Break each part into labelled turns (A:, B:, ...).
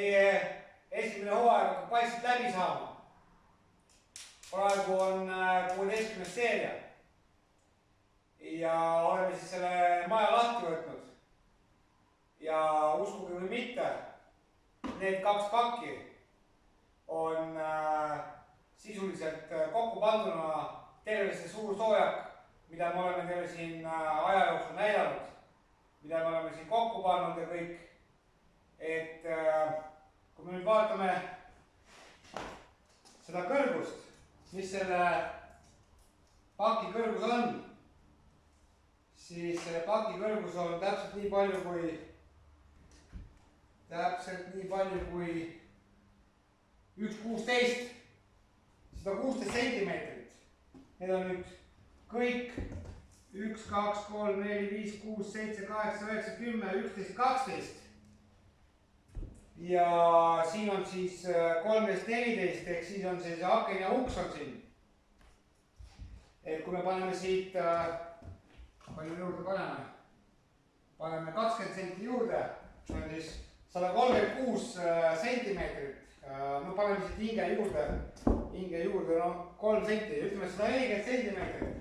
A: meie esimene hooaeg hakkab vaikselt läbi saama. Praegu on 16. seeria ja oleme siis selle maja lahti võtnud. Ja uskuge või mitte, need 2 pakki on sisuliselt kokku panduna terve see suur soojak, mida me oleme teile siin aja jooksul näidanud, mida me oleme siin kokku pannud ja kõik. Et kui me nüüd vaatame seda kõrgust, mis selle paki kõrgus on, siis selle paki kõrgus on täpselt nii palju kui 1,16, 116 sentimeetrit. Need on nüüd kõik 1, 2, 3, 4, 5, 6, 7, 8, 9, 10, 11, 12. Ja siin on siis 13, 14, ehk siis on see aken ja uks on siin. Et kui me paneme siit, palju juurde paneme? Paneme 20 senti juurde, see on siis 136 sentimeetrit. No paneme siit hinge juurde, no 3 senti, ütleme 140 sentimeetrit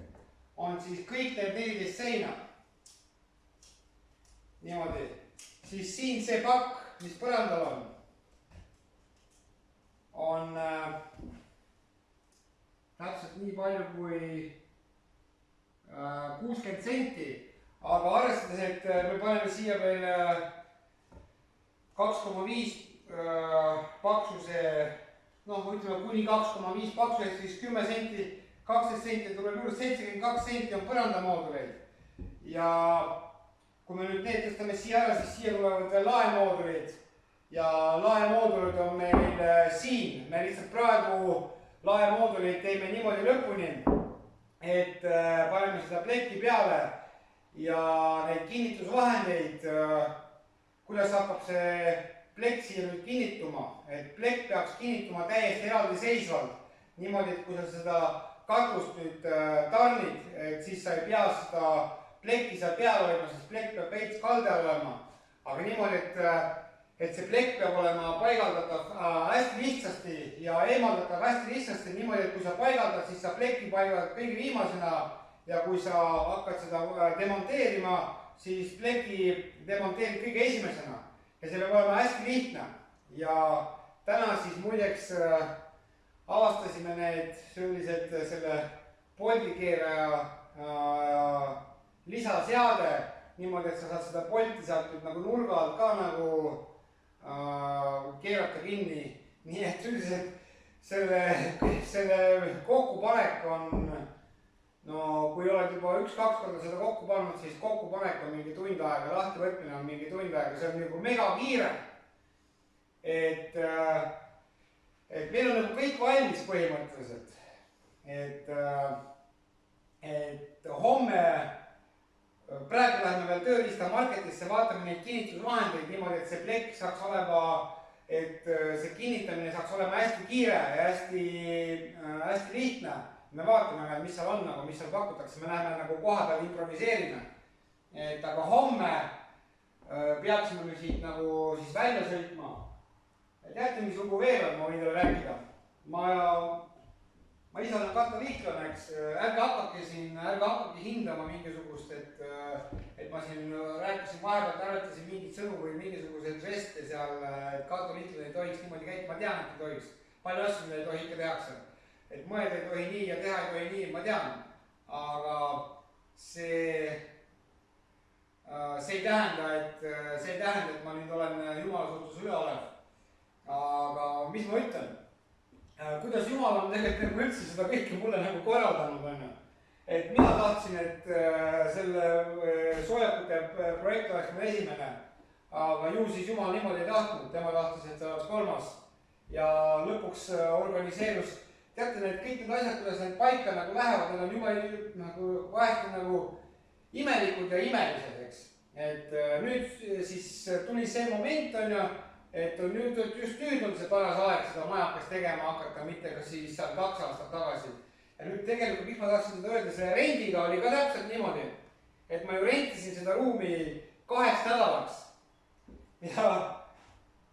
A: on siis kõik need 14 seina. Niimoodi. Siis siin see pakk, mis põrandal on täpselt nii palju kui 60 senti, aga arvestades, et me paneme siia veel 2,5 paksuse, noh ütleme kuni 2,5 paksuse, siis 10 senti, 12 senti tuleb juurde, 72 senti on põrandamooduleid. Ja kui me nüüd need tõstame siia ära, siis siia tulevad veel laemoodulid. Ja laemoodulid on meil siin. Me lihtsalt praegu laemooduleid teeme niimoodi lõpuni, et paneme seda plekki peale ja neid kinnitusvahendeid, kuidas hakkab see plekk siia nüüd kinnituma. Et plekk peaks kinnituma täiesti eraldiseisvalt. Niimoodi, et kui sa seda katust nüüd tarnid, et siis sa ei pea seda plekki seal peal olema, sest plekk peab veits kalde olema. Aga niimoodi, et see plekk peab olema paigaldatav hästi lihtsasti ja eemaldatav hästi lihtsasti. Niimoodi, et kui sa paigaldad, siis sa plekki paigaldad kõige viimasena ja kui sa hakkad seda demonteerima, siis plekki demonteerid kõige esimesena. Ja see peab olema hästi lihtne. Ja täna siis muideks avastasime need sellised selle poldikeeraja lisaseade niimoodi, et sa saad seda polti sealt nüüd nagu nurga alt ka nagu keerata kinni. Nii et üldiselt selle kokkupanek on, no kui oled juba 1-2 korda seda kokku pannud, siis kokkupanek on mingi tund aega, lahti võtmine on mingi tund aega, see on nagu mega kiire. Et meil on nagu kõik valmis põhimõtteliselt. Et homme, praegu läheme veel tööriistamarketisse, vaatame neid kinnitusvahendeid niimoodi, et see plekk saaks olema, et see kinnitamine saaks olema hästi kiire ja hästi lihtne. Me vaatame veel, mis seal on, mis seal pakutakse, me läheme nagu koha peal improviseerime. Et aga homme peaksime me siit nagu siis välja sõitma. Teate, mis lugu veel on, ma võin teile rääkida. Ma ise olen katoliiklane, eks, ärge hakkake hindama mingisugust, et ma siin rääkisin vahepealt, arvetasin mingit sõnu või mingisuguseid žeste seal, et katoliiklane ei tohiks niimoodi käita, ma tean, et ei tohiks. Palju asju, mida ei tohi ikka tehakse. Et mõelda ei tohi nii ja teha ei tohi nii, ma tean. Aga see ei tähenda, et ma nüüd olen Jumala suhtes üleolev. Aga mis ma ütlen? Kuidas Jumal on tegelikult üldse seda kõike mulle nagu korraldanud on. Et mina tahtsin, et selle soojakute projekt oleks mu esimene. Aga ju siis Jumal niimoodi ei tahtnud, tema tahtis, et see oleks 3. Ja lõpuks organiseerus. Teate, need kõik need asjad, kuidas need paika nagu lähevad, need on juba nagu vahest nagu imelikud ja imelised, eks. Et nüüd siis tuli see moment on ju, et just nüüd on see paras aeg seda majakest tegema hakata, mitte ka siis 2 aastat tagasi. Ja nüüd tegelikult, mis ma tahtsin seda öelda, selle rendiga oli ka täpselt niimoodi, et ma ju rentisin seda ruumi 2 nädalaks.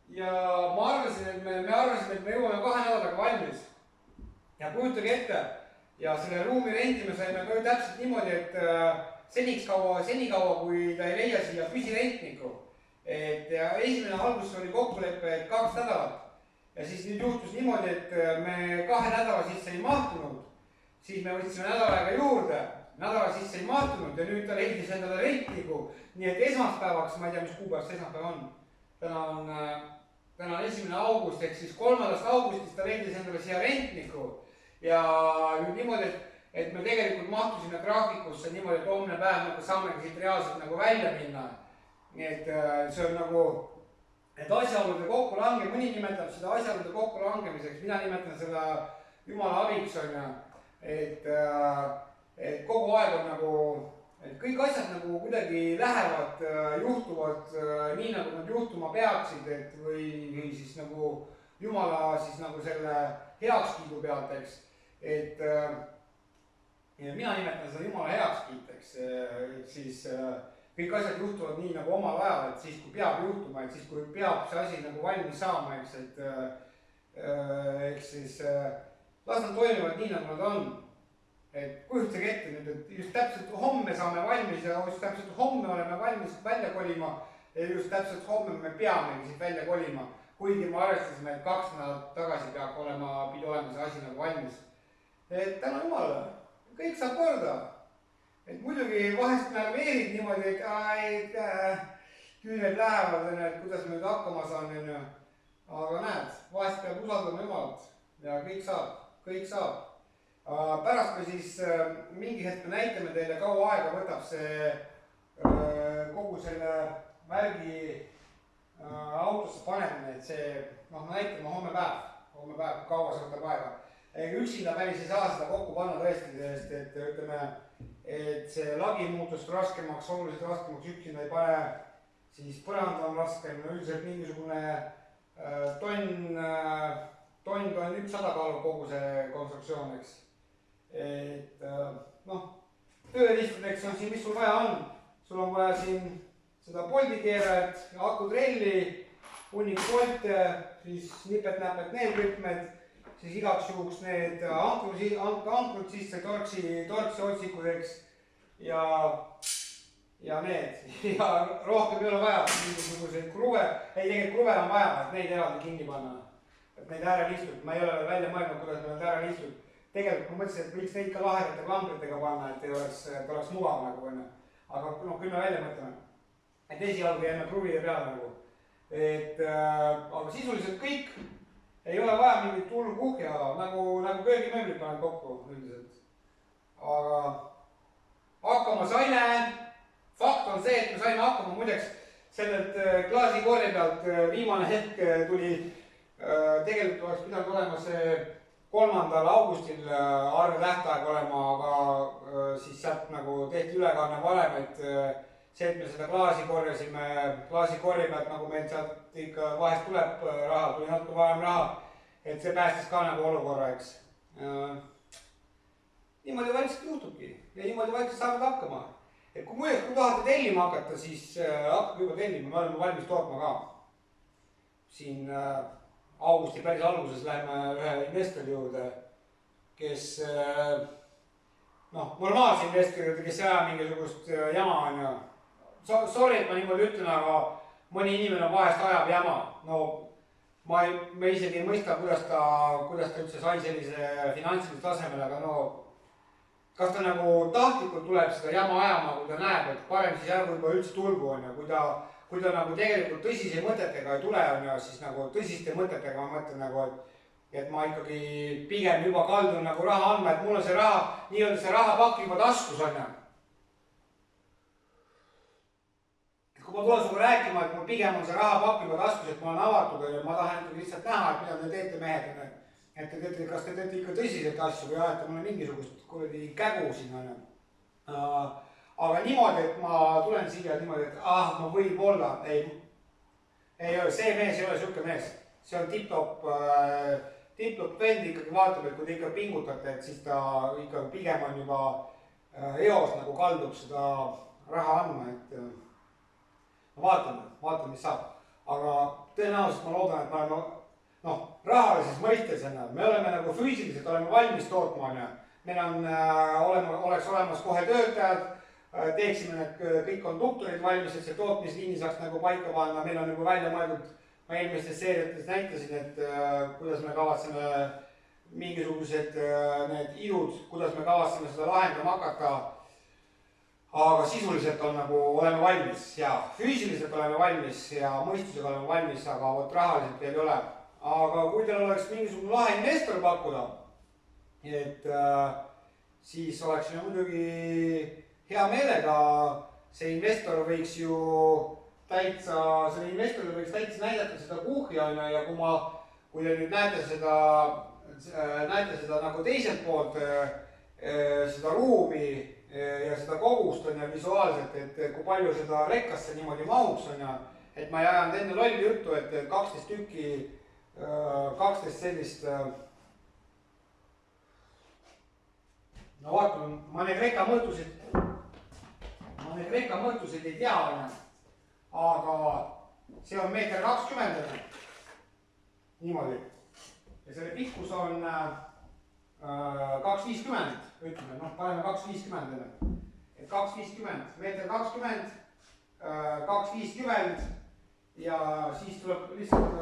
A: ja ma arvasin, et me arvasime, et me jõuame 2 nädalaga valmis. Ja kujutage ette, ja selle ruumi rendi me saime ka täpselt niimoodi, et senikaua, kui ta ei leia siia püsirentniku. Et esimene alguses oli kokkulepe, et 2 nädalat. Ja siis nüüd juhtus niimoodi, et me 2 nädala sisse ei mahtunud. Siis me võtsime nädal aega juurde, nädala sisse ei mahtunud ja nüüd ta leidis endale rentniku. Nii et esmaspäevaks, ma ei tea, mis kuupäevast esmaspäev on. Täna on 1. august, ehk siis 3. augustist ta leidis endale siia rentniku. Ja nüüd niimoodi, et me tegelikult mahtusime graafikusse niimoodi, et homne päev nagu saamegi siit reaalselt nagu välja minna. Nii et see on nagu, et asjaolude kokkulange, mõni nimetab seda asjaolude kokkulangemiseks, mina nimetan seda Jumala abiks on ja, et kogu aeg on nagu, et kõik asjad nagu kuidagi lähevad, juhtuvad nii, nagu nad juhtuma peaksid, et või siis nagu Jumala siis nagu selle heakskiidu pealt, eks, et mina nimetan seda Jumala heakskiiteks, et siis kõik asjad juhtuvad nii nagu omal ajal, et siis kui peab juhtuma, et siis kui peab see asi nagu valmis saama, eks, et siis las nad toimivad nii, nagu nad on. Et kujutage ette nüüd, et just täpselt homme saame valmis ja just täpselt homme oleme valmis välja kolima ja just täpselt homme me peamegi siit välja kolima, kuigi me arvestasime, et 2 nädalat tagasi pidi olema see asi nagu valmis. Et tänu Jumalale, kõik saab korda. Et muidugi vahest närveerid niimoodi, et küüned lähevad, et kuidas me nüüd hakkama saan, aga näed, vahest peab usaldama Jumalat ja kõik saab. Pärast me siis mingi hetk näitame teile, kaua aega võtab see kogu selle värgi autosse panemine, et see, me näitame homme päev, kaua see võtab aega. Üksinda päris ei saa seda kokku panna tõesti, sest et ütleme, et see lagi muutus raskemaks, oluliselt raskemaks, üksinda ei pane, siis põrand on raskem, üldiselt mingisugune tonn 100 kaalu kogu see konstruktsioon, eks. Et tööriistadeks on siin, mis sul vaja on. Sul on vaja siin seda poldikeerajat, akutrelli, hunnik polte, siis nipet-näpet neelrütmed, siis igaks juhuks need ankrud sisse, torksi otsikud, eks, ja need. Ja rohkem ei ole vaja, mingisuguseid kruve, tegelikult kruve on vaja, et neid eraldi kinni panna. Et neid ääreliistud, ma ei ole veel välja mõelnud, kuidas me need ääreliistud. Tegelikult ma mõtlesin, et võiks neid ka lahedate klambritega panna, et oleks mugav nagu enne. Aga küll me välja mõtleme. Et esialgu jääme kruvide peale nagu. Aga sisuliselt kõik ei ole vaja mingit hullu kuhja, nagu köögimööblit panen kokku üldiselt. Aga hakkama saime. Fakt on see, et me saime hakkama muideks sellelt klaasikorje pealt viimane hetk tuli, tegelikult oleks pidanud olema see 3. augustil arve tähtaeg olema, aga siis sealt nagu tehti ülekanne varem, et see, et me seda klaasi korje pealt, nagu meil sealt ikka vahest tuleb raha, tuli natuke varem raha, et see päästis ka nagu olukorra, eks. Niimoodi vaikselt juhtubki ja niimoodi vaikselt saavad hakkama. Et kui tahate tellima hakata, siis hakkab juba tellima, me oleme valmis tootma ka. Siin augusti päris alguses läheme ühe investori juurde, kes, normaalse investori juurde, kes ei aja mingisugust jama on ju. Sorry, et ma niimoodi ütlen, aga mõni inimene vahest ajab jama. Me isegi ei mõista, kuidas ta üldse sai sellise finantsilise tasemele, aga kas ta nagu tahtlikult tuleb seda jama ajama, kui ta näeb, et parem siis järgu juba üldse tulgu on ja kui ta nagu tegelikult tõsise mõtetega ei tule on ja siis nagu tõsiste mõtetega ma mõtlen nagu, et ma ikkagi pigem juba kaldun nagu raha andma, et mul on see raha, nii-öelda see rahapakk juba taskus on ja. Kui ma tulen sulle rääkima, et mul pigem on see rahapakk juba taskus, et ma olen avatud ja ma tahan lihtsalt näha, et mida te teete mehed, et te teete, kas te teete ikka tõsiselt asju või ajate mulle mingisugust kägu siin on ju. Aga niimoodi, et ma tulen siia niimoodi, et ma võib olla, ei, see mees ei ole siuke mees. See on tipp-top vend ikkagi vaatab, et kui te ikka pingutate, et siis ta ikka pigem on juba eos nagu kaldub seda raha andma, et vaatame, mis saab. Aga tõenäoliselt ma loodan, et me oleme rahalises mõistes, me oleme nagu füüsiliselt oleme valmis tootma, meil on, oleks olemas kohe töötajad, teeksime need kõik konduktorid valmis, et see tootmisliini saaks nagu paika panna, meil on nagu välja mõeldud, ma eelmistes seeriates näitasin, et kuidas me kavatseme mingisugused need idud, kuidas me kavatseme seda lahendama hakata. Aga sisuliselt on nagu oleme valmis ja füüsiliselt oleme valmis ja mõistusega oleme valmis, aga vot rahaliselt veel ei ole. Aga kui teil oleks mingisugune lahe investor pakkuda, et siis oleks muidugi hea meelega, see investor võiks ju täitsa, selle investoril võiks täitsa näidata seda kuhhi ja kui te nüüd näete seda nagu teiselt poolt, seda ruumi ja seda kogust on ja visuaalselt, et kui palju seda rekkasse niimoodi mahuks on ja et ma ei ajanud enne lolli juttu, et 12 tükki, 12 sellist no vaatame, ma neid rekka mõõtusid ei tea, aga see on 1,20 m niimoodi ja selle pikkus on 2,50, ütleme, paneme 2,50, et 2,50, 1,20 m, 2,50 ja siis tuleb lihtsalt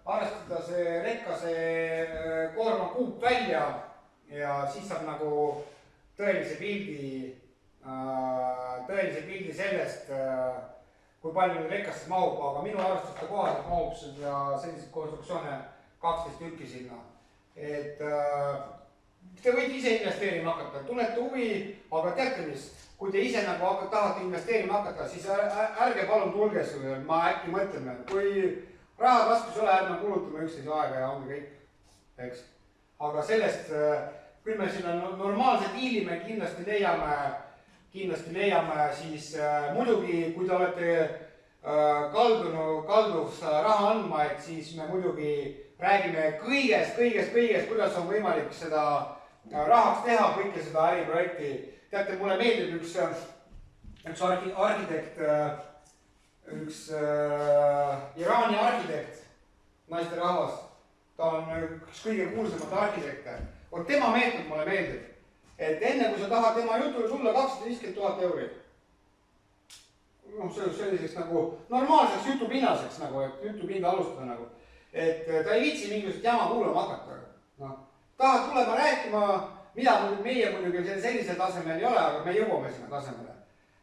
A: arvestada see rekka, see koormakuup välja ja siis saab nagu tõelise pildi sellest, kui palju nüüd rekkasse mahub, aga minu arvestuste kohaselt mahub seda selliseid konstruktsioone 12 tükki sinna, et te võite ise investeerima hakata, tunnete huvi, aga teate mis, kui te ise nagu tahate investeerima hakata, siis ärge palun tulge sulle, ma äkki mõtleme, kui raha taskus ole, ärme kulutame üksteise aega ja ongi kõik, eks. Aga sellest, küll me sinna normaalse diili me kindlasti leiame, siis muidugi, kui te olete kaldus raha andma, et siis me muidugi räägime kõigest, kuidas on võimalik seda rahaks teha, kõike seda äriprojekti. Teate, mulle meeldib üks arhitekt, üks Iraani arhitekt, naisterahvas, ta on üks kõige kuulsamate arhitekte. Tema meetod mulle meeldib, et enne kui sa tahad tema jutule tulla 250 000 €. Selliseks nagu normaalseks jutupinnaseks, et jutupinda alustada nagu. Et ta ei viitsi mingisugust jama kuulama hakata. Tahad tulema rääkima, mida meie muidugi sellisel tasemel ei ole, aga me jõuame sinna tasemele.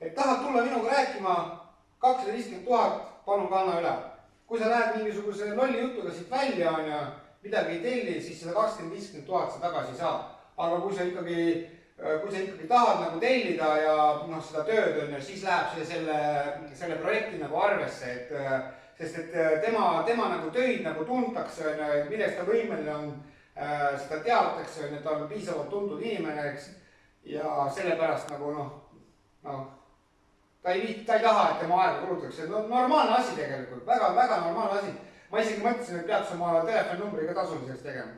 A: Et tahad tulla minuga rääkima 250 000, palun kanna üle. Kui sa lähed mingisuguse lolli jutuga siit välja ja midagi ei telli, siis seda 250 000 sa tagasi ei saa. Aga kui sa ikkagi tahad nagu tellida ja seda tööd on, siis läheb see selle projekti nagu arvesse, sest et tema nagu töid nagu tuntakse, millest ta võimeline on, seda teatakse, et ta on piisavalt tuntud inimene, eks, ja sellepärast nagu ta ei taha, et tema aega kulutatakse. Normaalne asi tegelikult, väga normaalne asi. Ma isegi mõtlesin, et peaks oma telefoninumbri ka tasuliseks tegema.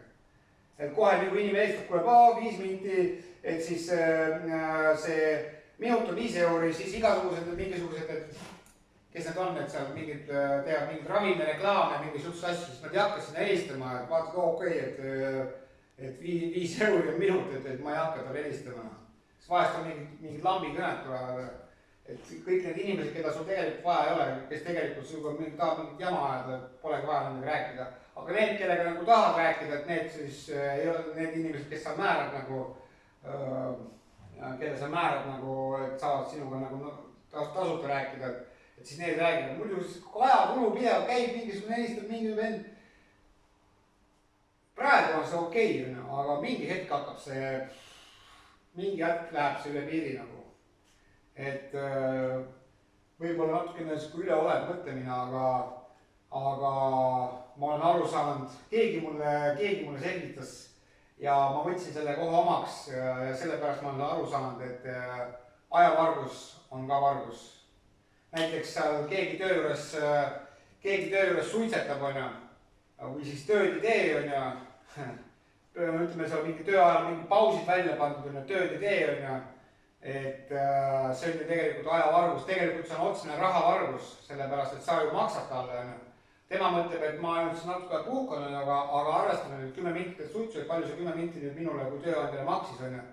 A: Et kohe nagu inimene helistab, kuule 5 minti, et siis see minut on 5 €, siis igasugused mingisugused, et kes need on, et seal teevad mingid ravimireklaame, mingisugust asju, siis nad ei hakka sinna helistama, et vaatad, okei, et 5 € on minut, et ma ei hakka tal helistama. Siis vahest on mingid lambikõned tulevad, et kõik need inimesed, keda sul tegelikult vaja ei ole, kes tegelikult sinuga tahab mingit jama ajada, polegi vaja nendega rääkida. Aga need, kellega nagu tahad rääkida, et need siis ei ole need inimesed, kes sa määrad nagu, kelle sa määrad nagu, et saavad sinuga nagu tasuta rääkida, et siis need räägivad. Muidu siis ajakulu pidev käib mingisugune helistab mingi vend. Praegu on see okei, aga mingi hetk hakkab see, mingi hetk läheb see üle piiri nagu. Et võib-olla natukene üle olev mõtlemine, aga ma olen aru saanud, keegi mulle selgitas ja ma võtsin selle kohe omaks ja sellepärast ma olen aru saanud, et ajavargus on ka vargus. Näiteks seal keegi töö juures suitsetab, või siis tööd ei tee, ütleme seal mingi töö ajal mingi pausid välja pandud, tööd ei tee, et see on ju tegelikult ajavargus, tegelikult see on otsene rahavargus, sellepärast et sa ju maksad talle, tema mõtleb, et ma ainult siis natuke puhkan, aga arvestame nüüd 10 minti suitsu, et palju see 10 minti nüüd minule kui tööandjale maksis, on ju.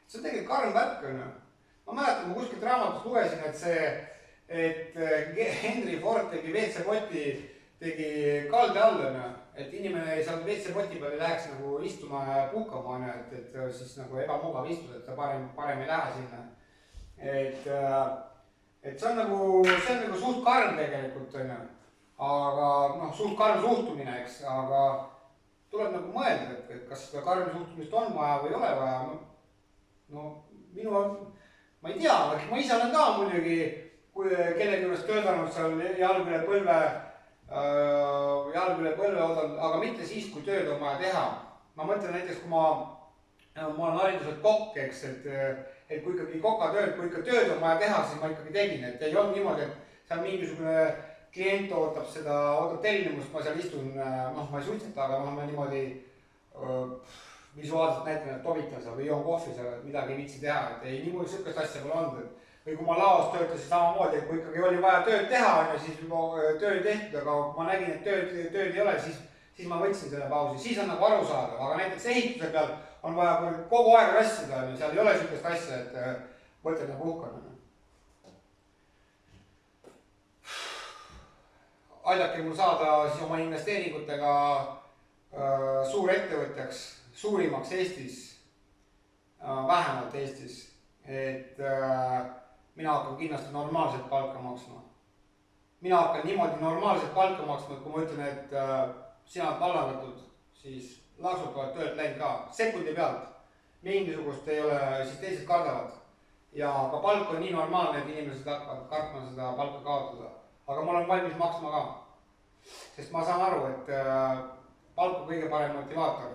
A: See on tegelikult karm värk, on ju. Ma mäletan, ma kuskilt raamatust lugesin, et Henry Ford tegi WC-poti, tegi kalde all, on ju. Et inimene ei saanud WC-poti peal ei läheks nagu istuma ja puhkama, on ju, et siis nagu ebamugav istuda, et ta parem ei lähe sinna. Et see on nagu suht karm tegelikult, on ju. Aga noh, suht karm suhtumine, eks, aga tuleb nagu mõelda, et kas seda karmi suhtumist on vaja või ei ole vaja. No ma ei tea, ma ise olen ka muidugi, kui kellegi juures töötanud seal jalg üle põlve oodanud, aga mitte siis, kui tööd on vaja teha. Ma mõtlen näiteks, kui ma olen hariduselt kokk, eks, et kui ikkagi kokatööd, kui ikka tööd on vaja teha, siis ma ikkagi tegin, et ei olnud niimoodi, et seal mingisugune klient ootab tellimust, ma seal istun, noh, ma ei suitseta, aga ma niimoodi visuaalselt näitan, et tovitan seal või joon kohvi seal, et midagi ei viitsi teha, et ei, niimoodi sihukest asja pole olnud. Või kui ma laos töötasin samamoodi, et kui ikkagi oli vaja tööd teha, siis töö tehtud, aga ma nägin, et tööd ei ole, siis ma võtsin selle pausi, siis on nagu arusaadav, aga näiteks ehituse peal on vaja kogu aeg rassida, seal ei ole sihukest asja, et võtad ja puhkan. Aidake mul saada siis oma investeeringutega suurettevõtjaks, suurimaks Eestis, vähemalt Eestis, et mina hakkan kindlasti normaalselt palka maksma. Mina hakkan niimoodi normaalselt palka maksma, et kui ma ütlen, et sina oled vallandatud, siis laksutavad töölt läinud ka, sekundi pealt. Mingisugust ei ole, siis teised kardavad. Ja ka palk on nii normaalne, et inimesed hakkavad kartma seda palka kaotada. Aga ma olen valmis maksma ka. Sest ma saan aru, et palk on kõige parem motivaator.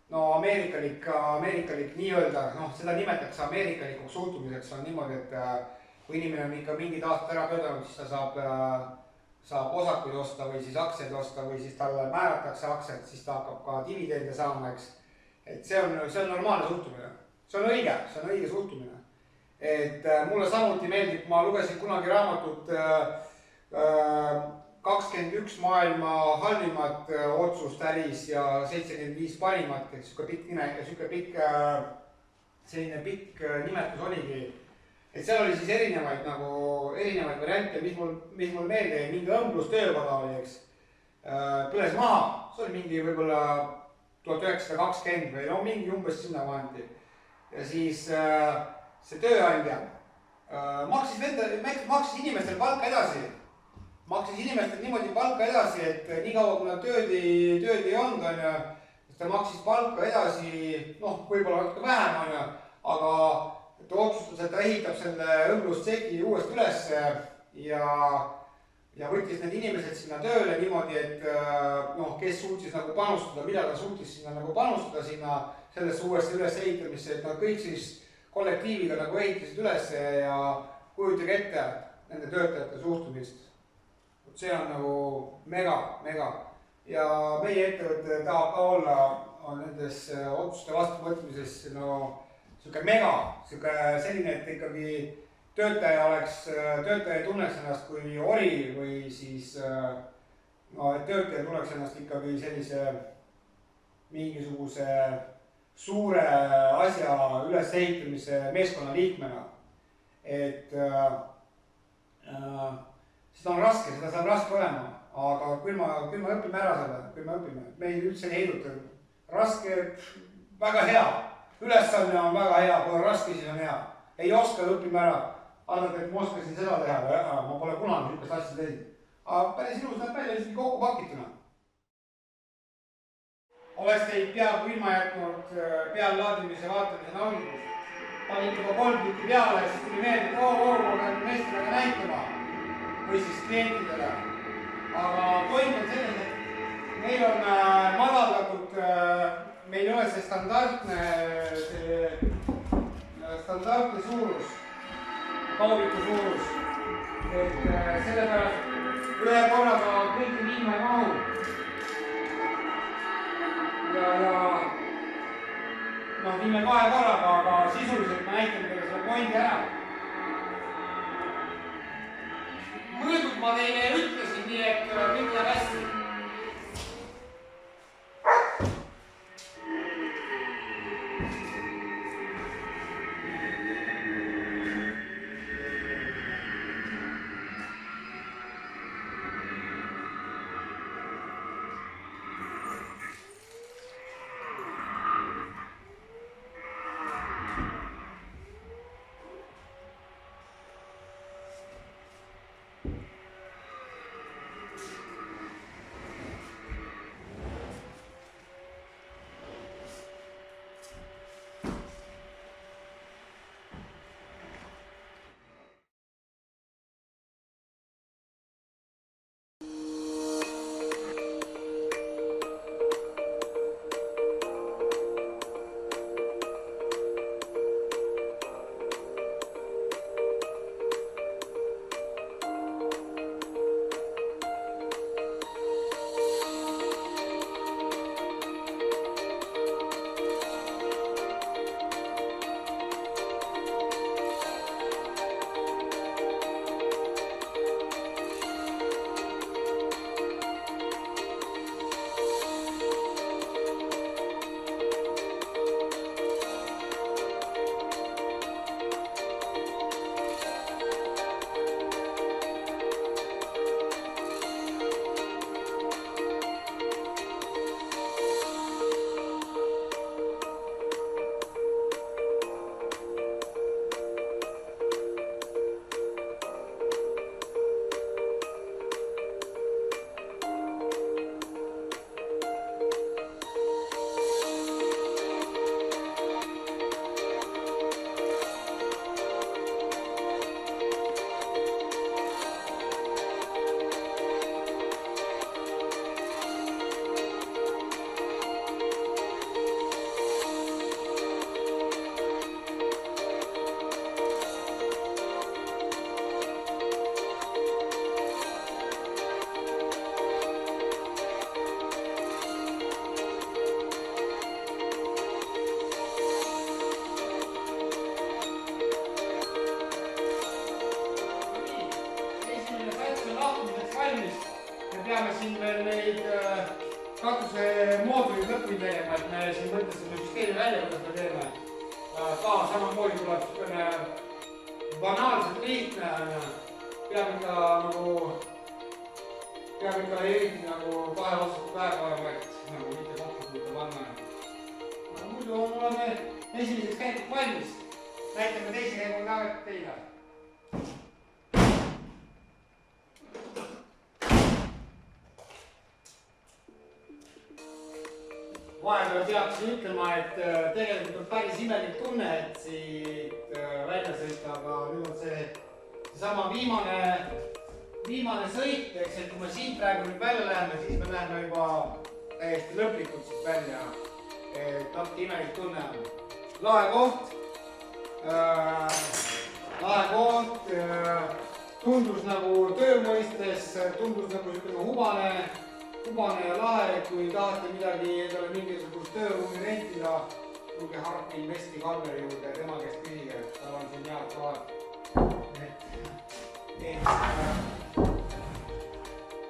A: No ameerikalik nii-öelda, noh, seda nimetatakse ameerikalikuks suhtumiseks, on niimoodi, et kui inimene on ikka mingid aastad ära töötanud, siis ta saab osakuid osta või siis aktsiaid osta või siis talle määratakse aktsiaid, siis ta hakkab ka dividende saama, eks. Et see on normaalne suhtumine. See on õige suhtumine. Et mulle samuti meeldib, ma lugesin kunagi raamatut 21 maailma halvimat otsust äris ja 75 parimat, et siuke pikk nimetus oligi. Et seal oli siis erinevaid variante, mis mul meelde jäi, mingi õmblustöökoda oli, eks. Põles maha, see oli mingi võib-olla 1920 või no mingi umbes sinna vaanti. Ja siis see tööandja maksis inimestel palka edasi. Maksis inimestel niimoodi palka edasi, et nii kaua kui nad tööd ei olnud, on ju, ta maksis palka edasi, noh, võib-olla natuke vähem, on ju, aga ta otsustas, et ta ehitab selle õmblusseki uuesti ülesse ja võttis need inimesed sinna tööle niimoodi, et noh, kes suutis nagu panustada, mida ta suutis sinna nagu panustada sinna sellesse uuesti üles ehitamisse, et nad kõik siis kollektiiviga nagu ehitasid ülesse ja kujutage ette nende töötajate suhtumist. See on nagu mega. Ja meie ettevõte tahab ka olla nendes otsuste vastuvõtmises siuke selline, et ikkagi töötaja ei tunneks ennast kui ori või siis et töötaja tunneks ennast ikkagi sellise mingisuguse suure asja ülesehitamise meeskonna liikmena. Et seda on raske, seda saab raske olema, aga küll me õpime ära seda, meil üldse ei heiduta. Raske, väga hea, ülesanne on väga hea, kui on raske, siis on hea. Ei oska, õpime ära, arvate, et ma oskasin seda teha, ma pole kunagi niisugust asja teinud. Aga päris ilus näeb välja isegi kokku pakituna. Oleks teid peaaegu ilma jätnud peallaadimise vaatamise naudingust. Panin juba 3 tükki peale, siis tuli meelde, et ma pean meestega näitama. Või siis klientidele. Aga point on selles, et meil on madaldatud, meil ei ole see standardne suurus, kaubiku suurus. Et sellepärast ühe korraga kõiki viima ei mahu. Ja noh, viime 2 korraga, aga sisuliselt ma näitan teile selle pointi ära. Mõõdud ma teile ütlesin nii, et kõik läheb hästi. siin mõtlesime süsteemi välja, kuidas me teeme. Ka samamoodi tuleb niisugune banaalselt lihtne, peab ikka eriti nagu kahe vastu päeva olema, et nagu mitte kokku suuta panna. Muidu oleme esimeseks käikuks valmis. Näitame teise käigu ka teile. Vahepeal peaksin ütlema, et tegelikult on päris imelik tunne, et siit välja sõita, aga nüüd on see sama viimane sõit, eks, et kui me siit praegu nüüd välja läheme, siis me läheme juba täiesti lõplikult siit välja. Natuke imelik tunne on. Lahe koht, tundus nagu töö mõistes, tundus nagu niisugune hubane ja lahe, kui tahate midagi endale mingisugust tööruumi rentida, tulge Harpi Investi Kalmeri juurde ja tema käest küsige, et tal on siin head kohad.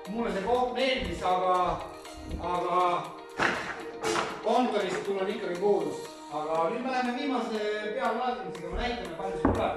A: Mulle see koht meeldis, aga kontorist tunnen ikkagi puudust. Aga nüüd me läheme viimase pealaadimisega, ma näitame, palju see tuleb.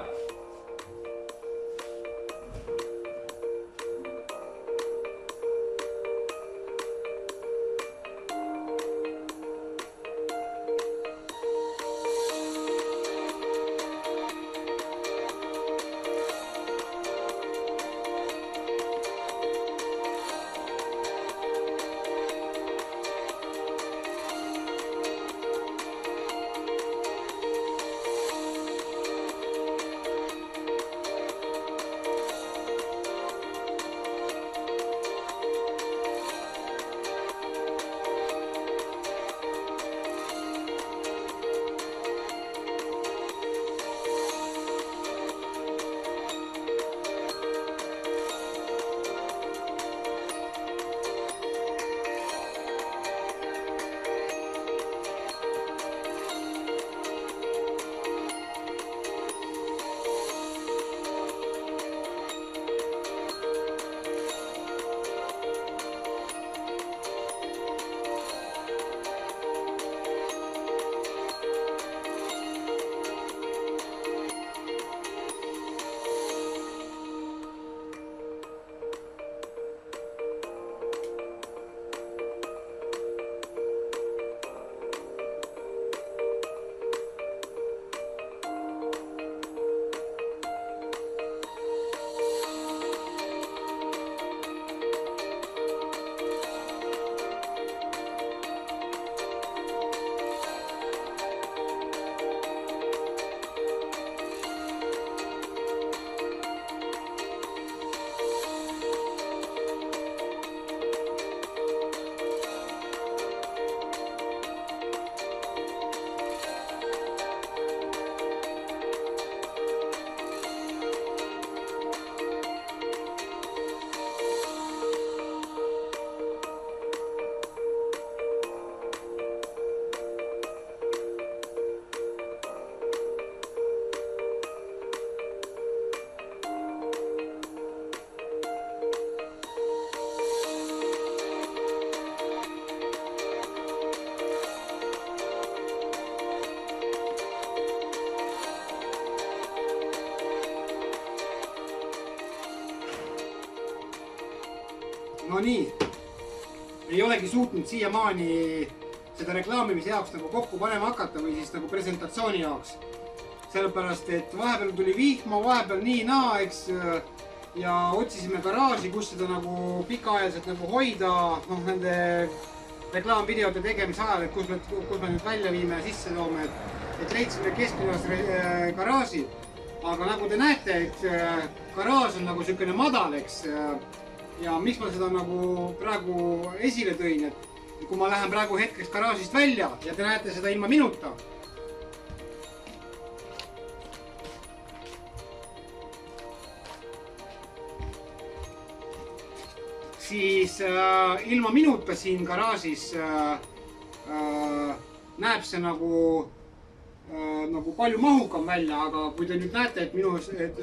A: No nii, ei olegi suutnud siiamaani seda reklaamimise jaoks nagu kokku panema hakata või siis nagu presentatsiooni jaoks. Sellepärast, et vahepeal tuli vihma, vahepeal nii-naa, eks, ja otsisime garaaži, kus seda nagu pikaajaliselt nagu hoida, noh, nende reklaamvideote tegemise ajal, et kus me nüüd välja viime ja sisse toome, et leidsime kesklinnas garaaži. Aga nagu te näete, et garaaž on nagu niisugune madal, eks, ja miks ma seda nagu praegu esile tõin, et kui ma lähen praegu hetkeks garaažist välja ja te näete seda ilma minuta, siis ilma minuta siin garaažis näeb see nagu palju mahukam välja, aga kui te nüüd näete, et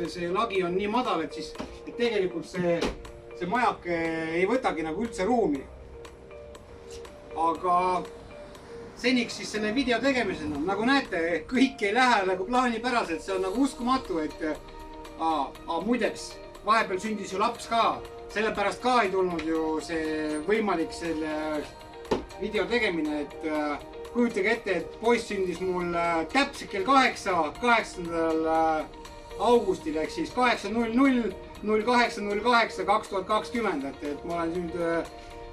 A: see lagi on nii madal, et siis tegelikult see majake ei võtagi nagu üldse ruumi. Aga seniks siis selle video tegemisena, nagu näete, kõik ei lähe nagu plaanipäraselt, see on nagu uskumatu, et muideks, vahepeal sündis ju laps ka, sellepärast ka ei tulnud ju see võimalik selle video tegemine, et kujutage ette, et poiss sündis mul täpselt kell 8. augustil ehk siis 8.00 08.08.2020, et ma olen nüüd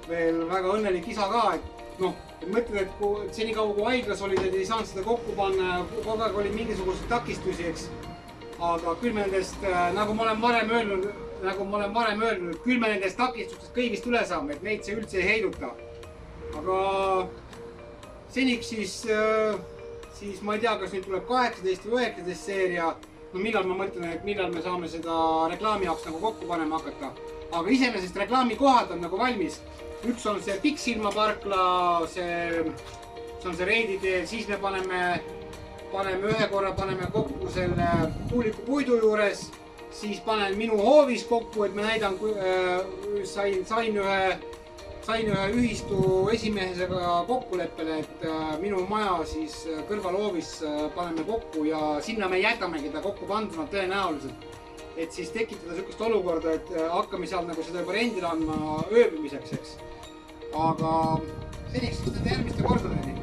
A: veel väga õnnelik isa ka, et noh, mõtled, et kui senikaua kui haiglas olid, et ei saanud seda kokku panna, kogu aeg oli mingisuguseid takistusi, eks. aga küll me nendest, nagu ma olen varem öelnud, küll me nendest takistustest kõigist üle saame, et neid see üldse ei heiduta. aga seniks siis ma ei tea, kas nüüd tuleb 18 või 19 seeria. No millal ma mõtlen, et millal me saame seda reklaami jaoks nagu kokku panema hakata. Aga iseenesest reklaamikohad on nagu valmis. Üks on see Pikksilma parkla, see on see Reidi teel, siis me paneme ühe korra kokku selle tuuliku puidu juures, siis panen minu hoovis kokku, et ma näidan, sain ühe ühistu esimehesega kokkuleppele, et minu maja siis kõrvalhoovis paneme kokku ja sinna me jätamegi ta kokku panduna tõenäoliselt. Et siis tekitada sellist olukorda, et hakkame seal nagu seda juba rendile andma ööbimiseks, eks. Aga seniks siis järgmiste kordadeni.